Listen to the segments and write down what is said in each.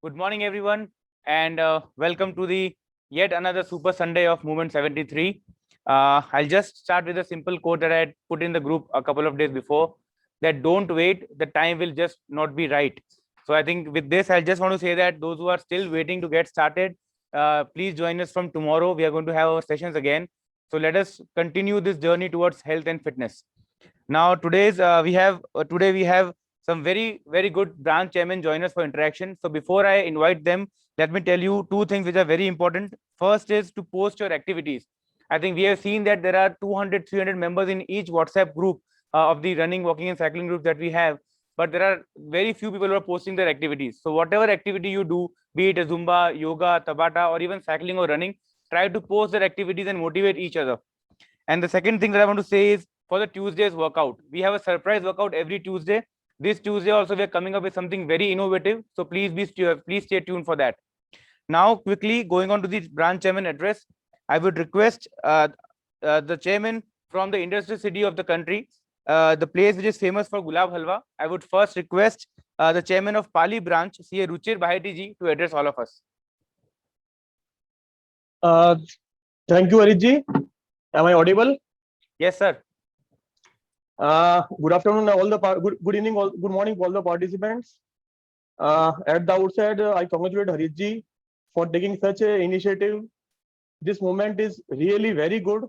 Good morning, everyone, and welcome to the yet another Super Sunday of Movement 73. I'll just start with a simple quote that I had put in the group a couple of days before, that don't wait, the time will just not be right. So I think with this, I just want to say that those who are still waiting to get started, please join us from tomorrow. We are going to have our sessions again. So let us continue this journey towards health and fitness. Now, today we have some very good branch chairman join us for interaction. So before I invite them, let me tell you two things which are very important. First is to post your activities. I think we have seen that there are 200, 300 members in each WhatsApp group of the running, walking, and cycling group that we have. But there are very few people who are posting their activities. So whatever activity you do, be it a Zumba, yoga, Tabata, or even cycling or running, try to post their activities and motivate each other. And the second thing that I want to say is for the Tuesday's workout, we have a surprise workout every Tuesday. This Tuesday also we are coming up with something very innovative. So please stay tuned for that. Now, quickly going on to the branch chairman address, I would request the chairman from the industrial city of the country, the place which is famous for gulab halwa. I would first request the chairman of Pali branch, CA Ruchir Baheti ji, to address all of us. Thank you, Harit ji. Am I audible? Yes, sir. Good afternoon, good evening, good morning, all the participants. At the outset, I congratulate Harit ji for taking such an initiative. This movement is really very good.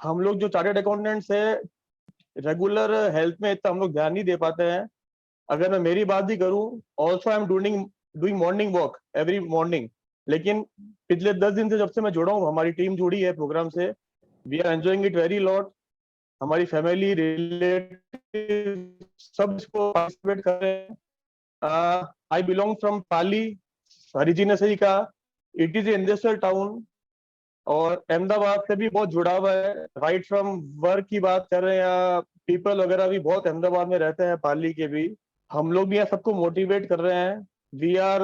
हम लोग जो chartered accountants है, regular health में इतना हम लोग ध्यान नहीं दे पाते हैं. अगर मैं मेरी बात ही करूं, also I am doing morning walk every morning. लेकिन पिछले 10 दिन से जब से मैं जुड़ा हूँ, हमारी टीम जुड़ी है प्रोग्राम से, we are enjoying it very lot. हमारी फैमिली रिलेटिव सब इसको पार्टिसिपेट कर रहे हैं. आई बिलोंग फ्रॉम पाली. हरिजी ने सही कहा, इट इज इंडस्ट्रियल टाउन और अहमदाबाद से भी बहुत जुड़ा हुआ है. राइट फ्रॉम वर्क की बात कर रहे हैं या पीपल वगैरह भी बहुत अहमदाबाद में रहते हैं, पाली के भी. हम लोग भी यहाँ सबको मोटिवेट कर रहे हैं. We are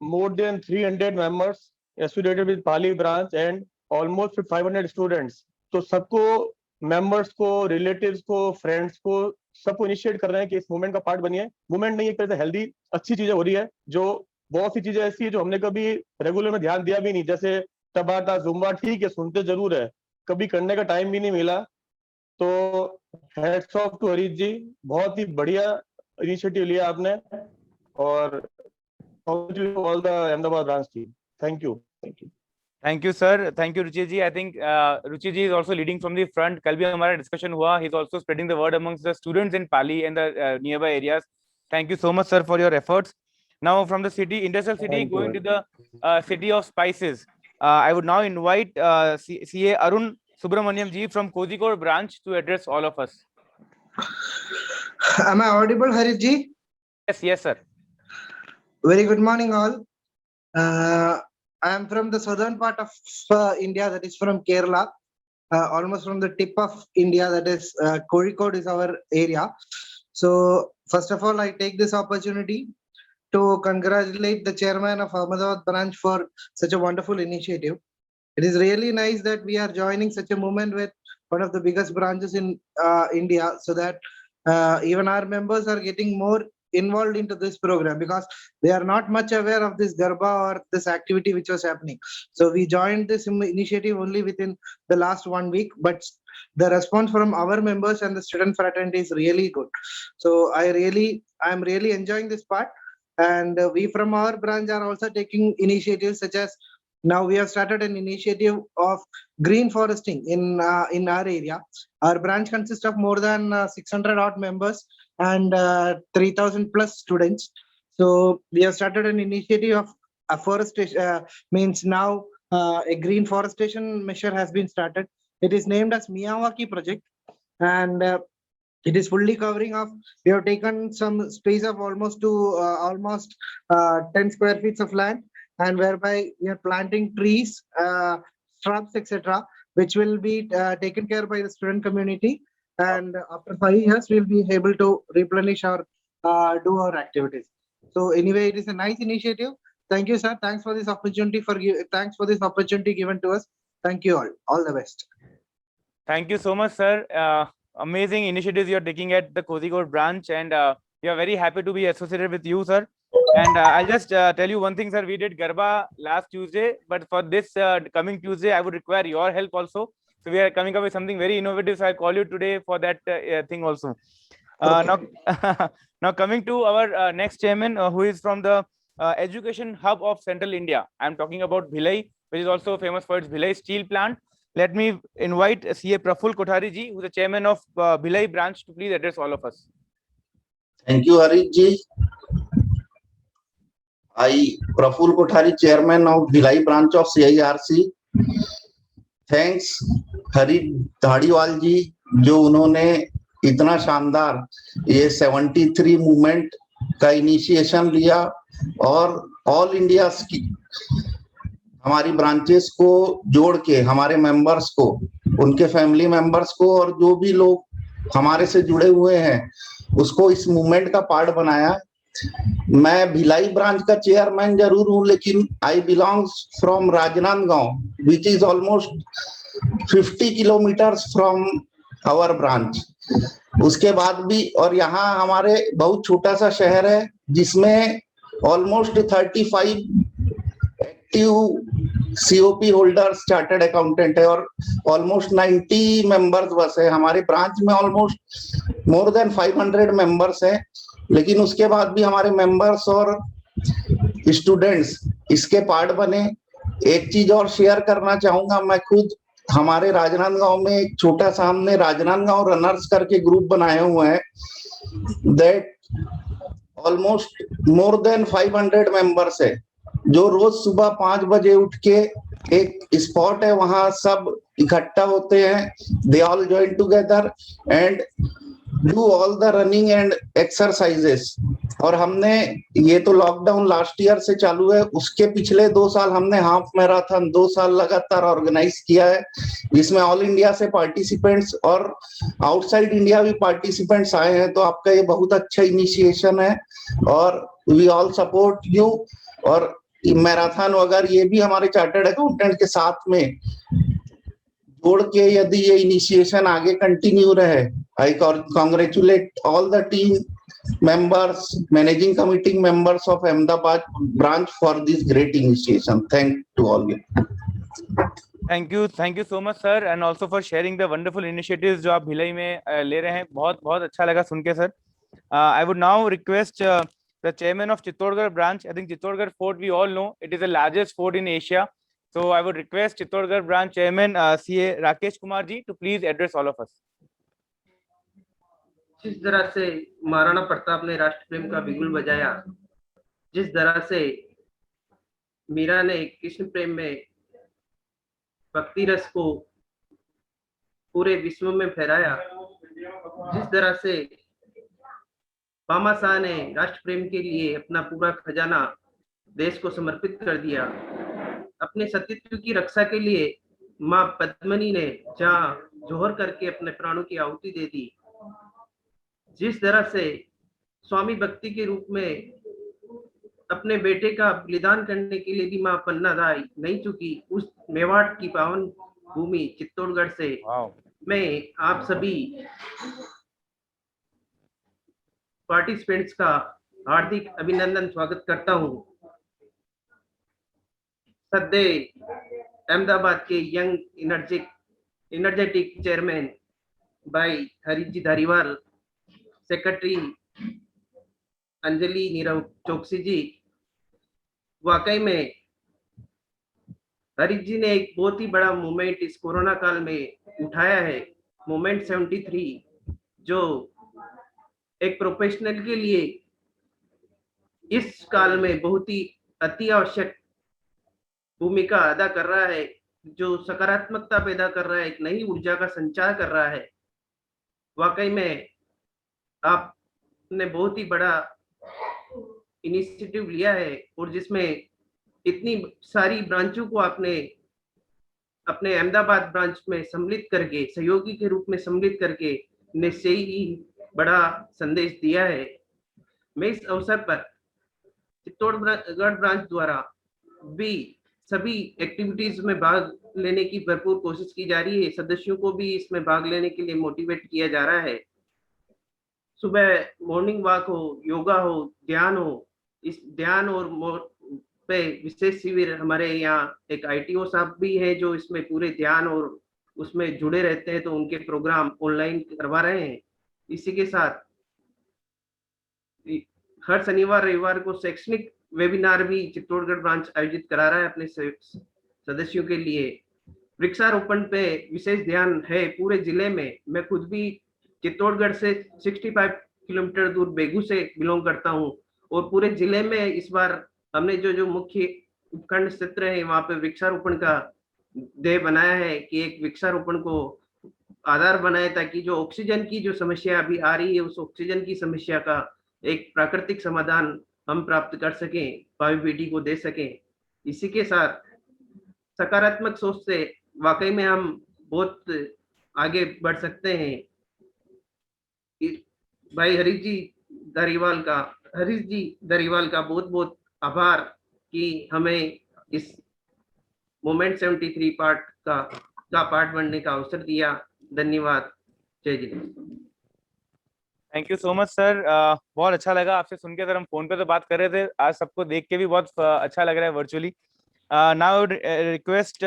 more than 300 members associated with Pali branch and almost 500 students. तो सबको मेंबर्स को, रिलेटिव्स को, फ्रेंड्स को, सबको इनिशिएट कर रहे हैं कि इस मूवमेंट का पार्ट बनिए. मूवमेंट नहीं, एक तरह से हेल्दी अच्छी चीजें हो रही है, जो बहुत सी चीजें ऐसी है जो हमने कभी रेगुलर में ध्यान दिया भी नहीं, जैसे टबाटा, जुम्बा, ठीक है सुनते जरूर है, कभी करने का टाइम भी नहीं मिला. तो हैट्स ऑफ टू हरीश जी, बहुत ही बढ़िया इनिशिएटिव लिया आपने और all the Ahmedabad branch team. Thank you. Thank you. Thank you, sir. Thank you, Ruchi ji. I think Ruchi ji is also leading from the front. कल भी हमारा discussion हुआ. He's also spreading the word amongst the students in Pali and the nearby areas. Thank you so much, sir, for your efforts. Now, from the city, industrial city, going to the city of spices, I would now invite CA Arun Subramaniam ji from Kozhikode branch to address all of us. Am I audible, Harit ji? Yes, sir. Very good morning, all. I am from the southern part of India, that is from Kerala, almost from the tip of India, that is Kozhikode is our area. So, first of all, I take this opportunity to congratulate the chairman of Ahmedabad branch for such a wonderful initiative. It is really nice that we are joining such a movement with one of the biggest branches in India, so that even our members are getting more involved into this program, because they are not much aware of this Garba or this activity which was happening. So we joined this initiative only within the last 1 week, but the response from our members and the student fraternity is really good. So I am really enjoying this part, and we from our branch are also taking initiatives such as, now we have started an initiative of green foresting in our area. Our branch consists of more than 600 odd members and 3,000 plus students. So we have started an initiative of afforestation, means now a green forestation measure has been started. It is named as Miyawaki project, and it is fully covering of, we have taken some space of almost 10 square feet of land, and whereby we are planting trees, shrubs, etc., which will be taken care by the student community. And after 5 years, we'll be able to replenish or do our activities. So anyway, it is a nice initiative. Thank you, sir. Thanks for this opportunity given to us. Thank you all. All the best. Thank you so much, sir. Amazing initiatives you are taking at the Kozhikode branch, and we are very happy to be associated with you, sir. And I'll just tell you one thing, sir. We did Garba last Tuesday, but for this coming Tuesday, I would require your help also. So we are coming up with something very innovative. So I'll call you today for that thing also. Now, now coming to our next chairman, who is from the education hub of Central India. I'm talking about Bhilai, which is also famous for its Bhilai steel plant. Let me invite CA Praful Kothari ji, who is the chairman of Bhilai branch, to please address all of us. Thank you, Harit ji. I, Praful Kothari, chairman of Bhilai branch of CIRC. Thanks, Harish Dhariwal जी, जो उन्होंने इतना शानदार ये 73 movement का initiation लिया और all India की हमारी ब्रांचेस को जोड़ के हमारे मेंबर्स को, उनके फैमिली मेंबर्स को और जो भी लोग हमारे से जुड़े हुए हैं उसको इस मूवमेंट का पार्ट बनाया। मैं भिलाई ब्रांच का चेयरमैन जरूर हूं, लेकिन I belongs from Rajnandgaon, which is almost 50 kilometres from our branch. उसके बाद भी, और यहाँ हमारे बहुत छोटा सा शहर है जिसमें almost 35 active COP holders, chartered accountant है और ऑलमोस्ट 90 मेंबर्स बस है। हमारे ब्रांच में ऑलमोस्ट मोर देन 500 मेंबर्स हैं, लेकिन उसके बाद भी हमारे मेंबर्स और स्टूडेंट्स इसके पार्ट बने। एक चीज और शेयर करना चाहूंगा, मैं खुद हमारे राजनांदगांव में एक छोटा सा हमने राजनांदगांव रनर्स करके ग्रुप बनाए हुए हैं, that almost more than 500 members है, जो रोज सुबह 5 बजे उठ के एक स्पॉट है वहां सब इकट्ठा होते हैं, they all join together and do all the running and exercises. और हमने, ये तो लॉकडाउन लास्ट ईयर से चालू है, उसके पिछले 2 साल हमने हाफ मैराथन 2 साल लगातार ऑर्गेनाइज किया है, जिसमें ऑल इंडिया से पार्टिसिपेंट्स और आउटसाइड इंडिया भी पार्टिसिपेंट्स आए हैं। तो आपका ये बहुत अच्छा इनिशिएशन है और वी ऑल सपोर्ट यू। और मैराथन वगैरह ये भी हमारे चार्टर्ड अकाउंटेंट के साथ में जोड़ के यदि ये इनिशिएशन आगे कंटिन्यू रहे, I congratulate all the team members, managing committee members of Ahmedabad branch for this great initiation. Thank to all you. Thank you so much, sir, and also for sharing the wonderful initiatives जो आप भिलाई में ले रहे हैं। बहुत बहुत अच्छा लगा सुन के, sir. I would now request the chairman of Chittorgarh branch. I think Chittorgarh fort, we all know it is the largest fort in Asia. So I would request Chittorgarh branch chairman CA Rakesh Kumar ji to please address all of us. जिस तरह से महाराणा प्रताप ने राष्ट्र प्रेम का बिगुल बजाया, जिस तरह से मीरा ने कृष्ण प्रेम में भक्ति रस को पूरे विश्व में फैलाया, जिस तरह से भामाशाह ने राष्ट्र प्रेम के लिए अपना पूरा खजाना देश को समर्पित कर दिया, अपने सतीत्व की रक्षा के लिए मां पद्मिनी ने जहां जोहर करके अपने प्राणों की आहुति दे दी, जिस तरह से स्वामी भक्ति के रूप में अपने बेटे का बलिदान करने के लिए भी मां पन्ना दाई नहीं चुकी, उस मेवाड़ की पावन भूमि चित्तौड़गढ़ से मैं आप सभी पार्टिसिपेंट्स का हार्दिक अभिनंदन स्वागत करता हूं। सदैव अहमदाबाद के यंग एनर्जेटिक चेयरमैन भाई हरीश जी धारीवाल, सेक्रेटरी अंजलि नीरव चौकसी जी, वाकई में हरीश जी ने एक बहुत ही बड़ा मूवमेंट इस कोरोना काल में उठाया है, मूवमेंट 73, जो एक प्रोफेशनल के लिए इस काल में बहुत ही अति आवश्यक भूमिका अदा कर रहा है, जो सकारात्मकता पैदा कर रहा है, एक नई ऊर्जा का संचार कर रहा है। वाकई में आपने बहुत ही बड़ा इनिशिएटिव लिया है और जिसमें इतनी सारी ब्रांचों को आपने अपने अहमदाबाद ब्रांच में सम्मिलित करके, सहयोगी के रूप में सम्मिलित करके निश्चय ही बड़ा संदेश दिया है। मैं इस अवसर पर चित्तौड़गढ़ ब्रांच द्वारा भी सभी एक्टिविटीज में भाग लेने की भरपूर कोशिश की जा रही है, सदस्यों को भी इसमें भाग लेने के लिए मोटिवेट किया जा रहा है। सुबह मॉर्निंग वॉक हो, योगा हो, ध्यान हो, इस ध्यान और पे विशेष शिविर हमारे यहाँ एक ITO साहब भी है जो इसमें पूरे ध्यान और उसमें जुड़े रहते हैं, तो उनके प्रोग्राम ऑनलाइन करवा रहे हैं। इसी के साथ हर शनिवार रविवार को शैक्षणिक वेबिनार भी चित्तौड़गढ़ ब्रांच आयोजित करा रहा है अपने सदस्यों के लिए। वृक्षारोपण पे विशेष ध्यान है पूरे जिले में। मैं खुद भी चित्तौड़गढ़ से 65 किलोमीटर दूर बेगू से बिलोंग करता हूँ, और पूरे जिले में इस बार हमने जो मुख्य उपखंड क्षेत्र है वहां पे वृक्षारोपण का ध्येय बनाया है कि एक वृक्षारोपण को आधार बनाए, ताकि जो ऑक्सीजन की जो समस्या अभी आ रही है उस ऑक्सीजन की समस्या का एक प्राकृतिक समाधान हम प्राप्त कर सकें, भावी पीढ़ी को दे सकें। इसी के साथ सकारात्मक सोच से वाकई में हम बहुत आगे बढ़ सकते हैं। भाई हरीश जी धारीवाल का बहुत बहुत आभार कि हमें इस मोमेंट 73 पार्ट बनने का अवसर दिया। धन्यवाद। जय Jinendra. Thank you so much sir. बहुत अच्छा लगा आपसे सुन के। सर हम फोन पे तो बात कर रहे थे, आज सबको देख के भी बहुत अच्छा लग रहा है virtually. Now request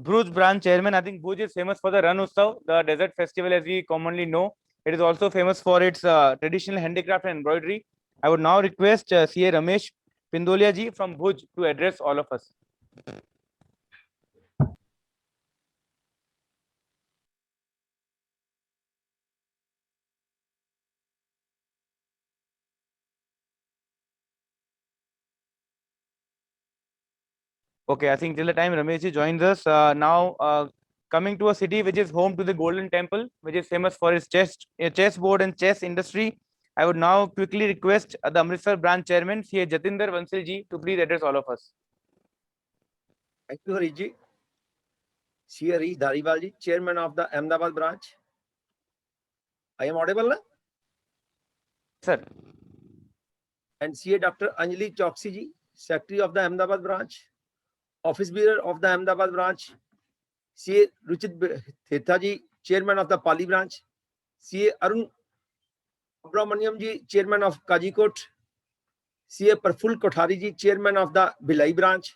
Bhuj branch chairman. I think Bhuj is famous for the Ran Utsav, the desert festival as we commonly know. It is also famous for its traditional handicraft and embroidery. I would now request CA Ramesh Pindolia ji from Bhuj to address all of us. Okay, I think till the time Ramesh ji joins us, now coming to a city which is home to the Golden Temple, which is famous for its chessboard and chess industry. I would now quickly request the Amritsar branch chairman, CA Jatinder Vansil ji, to please address all of us. Thank you, Harish ji. CA Harish Dhariwal ji, chairman of the Ahmedabad branch. I am audible, na? Sir. And CA Dr. Anjali Choksi ji, secretary of the Ahmedabad branch. Office bearer of the Ahmedabad branch. CA Ruchit Thetha ji, chairman of the Pali branch. CA Arun Abramaniam ji, chairman of Kajikot. CA Praful Kothari ji, chairman of the Bhilai branch.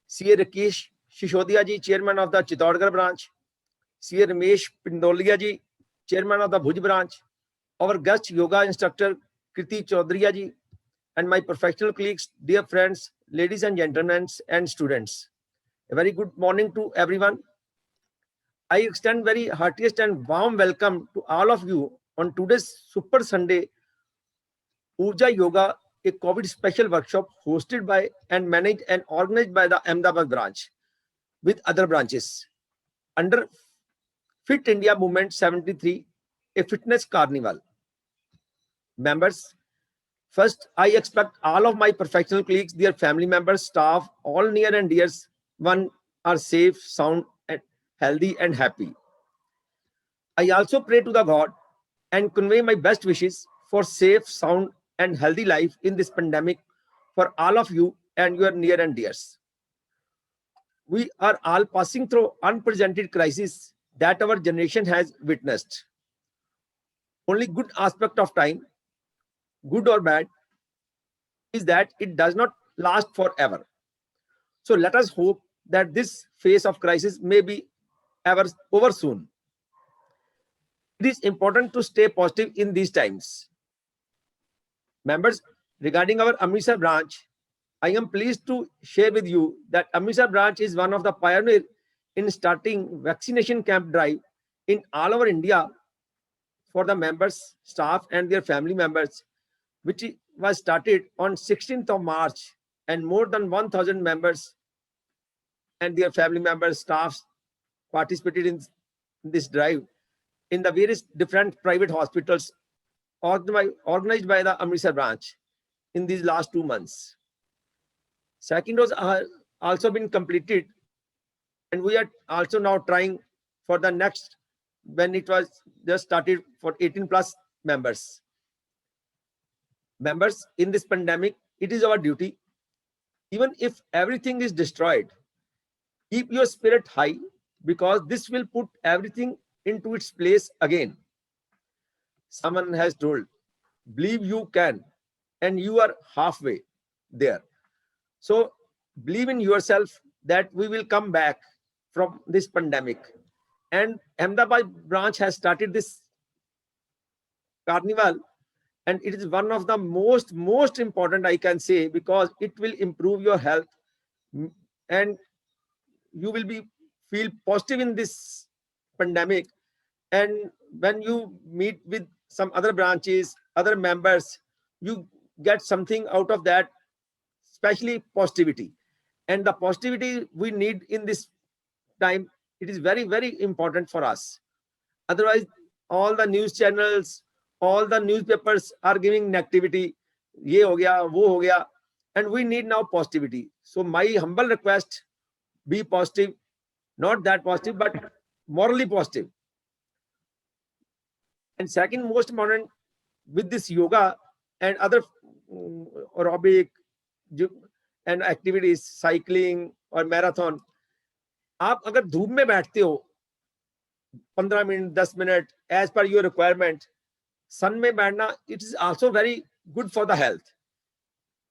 CA Rakesh Shishodia ji, chairman of the Chittorgarh branch. CA Ramesh Pindolia ji, chairman of the Bhuj branch. Our guest yoga instructor Kriti Chaudhary ji, and my professional colleagues, dear friends, ladies and gentlemen, and students. A very good morning to everyone. I extend very heartiest and warm welcome to all of you on today's Super Sunday Urja Yoga, a COVID special workshop hosted by and managed and organized by the Ahmedabad branch with other branches under Fit India Movement 73, a fitness carnival. Members, first, I expect all of my professional colleagues, their family members, staff, all near and dears, one are safe, sound, and healthy and happy. I also pray to the God and convey my best wishes for safe, sound, and healthy life in this pandemic for all of you and your near and dears. We are all passing through unprecedented crisis that our generation has witnessed. Only good aspect of time, good or bad, is that it does not last forever. So let us hope that this phase of crisis may be over soon. It is important to stay positive in these times. Members, regarding our Amritsar branch, I am pleased to share with you that Amritsar branch is one of the pioneers in starting vaccination camp drive in all over India for the members, staff, and their family members, which was started on 16th of March, and more than 1,000 members and their family members, staffs participated in this drive in the various different private hospitals organized by the Amritsar branch in these last 2 months. Second dose has also been completed, and we are also now trying for the next, when it was just started for 18 plus members. Members, in this pandemic, it is our duty, even if everything is destroyed, keep your spirit high, because this will put everything into its place again. Someone has told, believe you can, and you are halfway there. So believe in yourself that we will come back from this pandemic. And Ahmedabad branch has started this carnival, and it is one of the most important, I can say, because it will improve your health, and you will be feel positive in this pandemic. And when you meet with some other branches, other members, you get something out of that, especially positivity. And the positivity we need in this time, it is very important for us. Otherwise, all the news channels, all the newspapers are giving negativity. Ye ho gaya, wo ho gaya. And we need now positivity. So my humble request, be positive, not that positive, but morally positive. And second most important, with this yoga and other aerobic and activities, cycling or marathon, आप अगर धूप में बैठते हो 15 minute 10 minute as per your requirement, sun में बैठना, it is also very good for the health.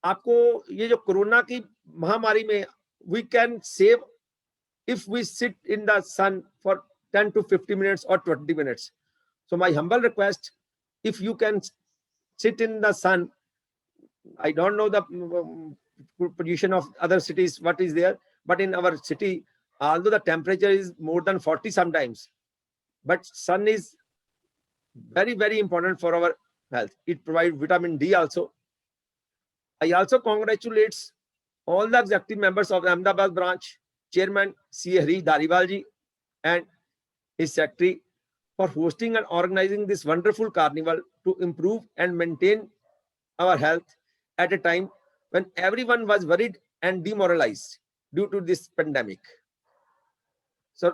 आपको ये जो कोरोना की महामारी में we can save if we sit in the sun for 10 to 50 minutes or 20 minutes. So my humble request, if you can sit in the sun, I don't know the position of other cities, what is there, but in our city, although the temperature is more than 40 sometimes, but sun is very important for our health. It provides vitamin D also. I also congratulate all the executive members of the Ahmedabad branch, Chairman C. Harish Dhariwal ji and his secretary, for hosting and organizing this wonderful carnival to improve and maintain our health at a time when everyone was worried and demoralized due to this pandemic. So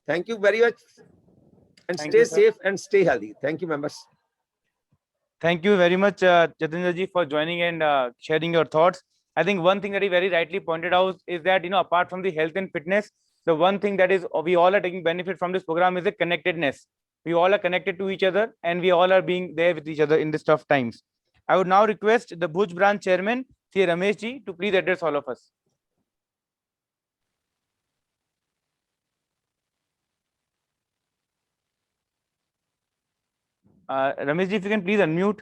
thank you very much, and Thank stay you, sir. safe and stay healthy. Thank you, members. Thank you very much, Jatendra ji, for joining and sharing your thoughts. I think one thing that he very rightly pointed out is that, apart from the health and fitness, the one thing that is we all are taking benefit from this program is the connectedness. We all are connected to each other, and we all are being there with each other in these tough times. I would now request the Bhuj branch chairman, C. Ramesh ji, to please address all of us. Ramesh ji, if you can please unmute.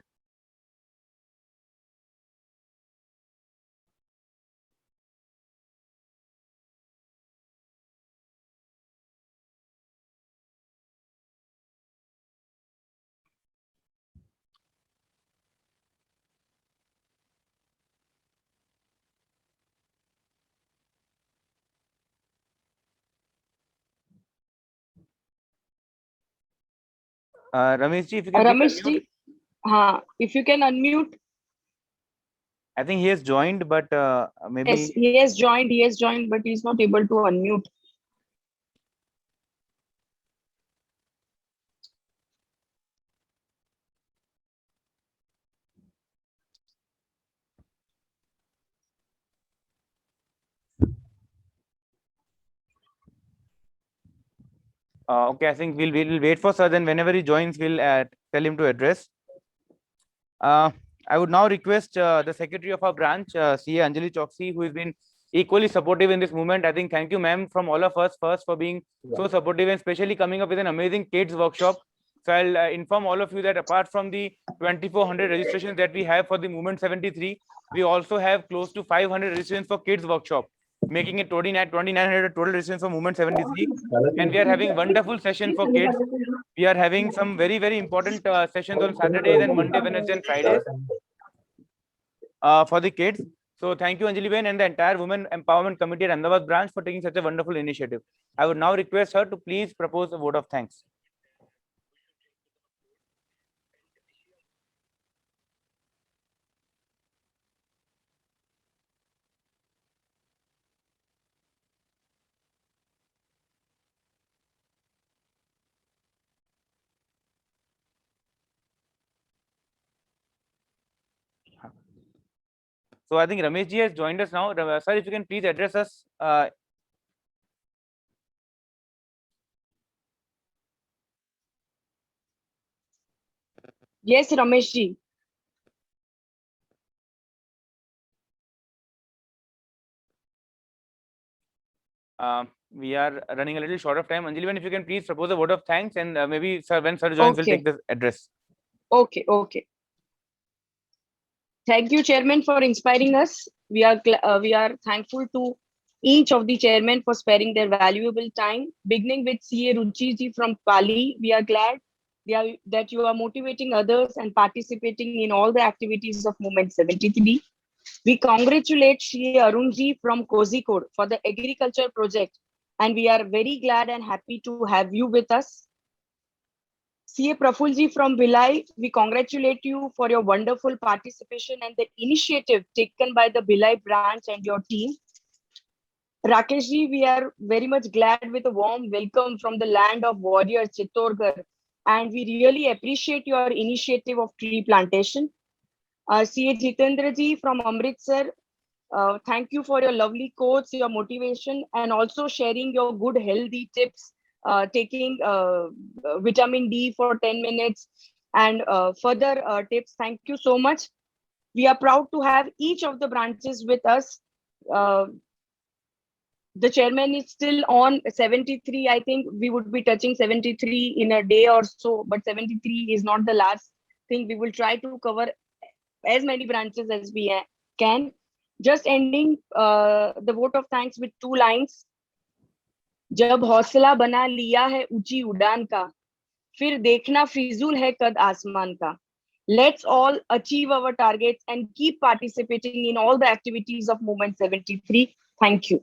Ramesh ji, if you can please Ramesh unmute. ji, हाँ, if you can unmute. I think he has joined, but maybe. Yes, he has joined, but he's not able to unmute. Okay, I think we'll wait for sir. Then whenever he joins, we'll tell him to address. I would now request the secretary of our branch, CA Anjali Choksi, who has been equally supportive in this movement. I think thank you, ma'am, from all of us first for being so supportive and especially coming up with an amazing kids workshop. So I'll inform all of you that apart from the 2,400 registrations that we have for the Movement 73, we also have close to 500 registrations for kids workshop, making it 2,900 total registrations for Movement 73. And we are having wonderful session for kids. We are having some very important sessions on Saturdays and Monday, Wednesday, and Fridays for the kids. So thank you, Anjali Ben, and the entire Women Empowerment Committee at Ahmedabad branch for taking such a wonderful initiative. I would now request her to please propose a vote of thanks. So I think Ramesh ji has joined us now. Sir, if you can please address us. Yes, Ramesh ji. we are running a little short of time. Anjali, if you can please propose a word of thanks, and maybe sir, when sir joins, will Okay. take the address. Okay, okay. Thank you, Chairman, for inspiring us. We are thankful to each of the chairmen for sparing their valuable time. Beginning with CA Ruchi ji from Pali, we are glad that you are motivating others and participating in all the activities of Movement 73. We congratulate CA Arun ji from Kozhikode for the agriculture project, and we are very glad and happy to have you with us. CA Prafulji from Bhilai, we congratulate you for your wonderful participation and the initiative taken by the Bhilai branch and your team. Rakeshji, we are very much glad with a warm welcome from the land of warriors, Chittorgarh, and we really appreciate your initiative of tree plantation. CA Jitendraji from Amritsar, thank you for your lovely quotes, your motivation, and also sharing your good healthy tips, taking vitamin D for 10 minutes and further tips. Thank you so much. We are proud to have each of the branches with us. The chairman is still on 73. I think we would be touching 73 in a day or so, but 73 is not the last thing. We will try to cover as many branches as we can. Just ending the vote of thanks with 2 lines. जब हौसला बना लिया है ऊंची उड़ान का, फिर देखना फिजूल है कद आसमान का. Let's all achieve our targets and keep participating in all the activities of Movement 73. Thank you.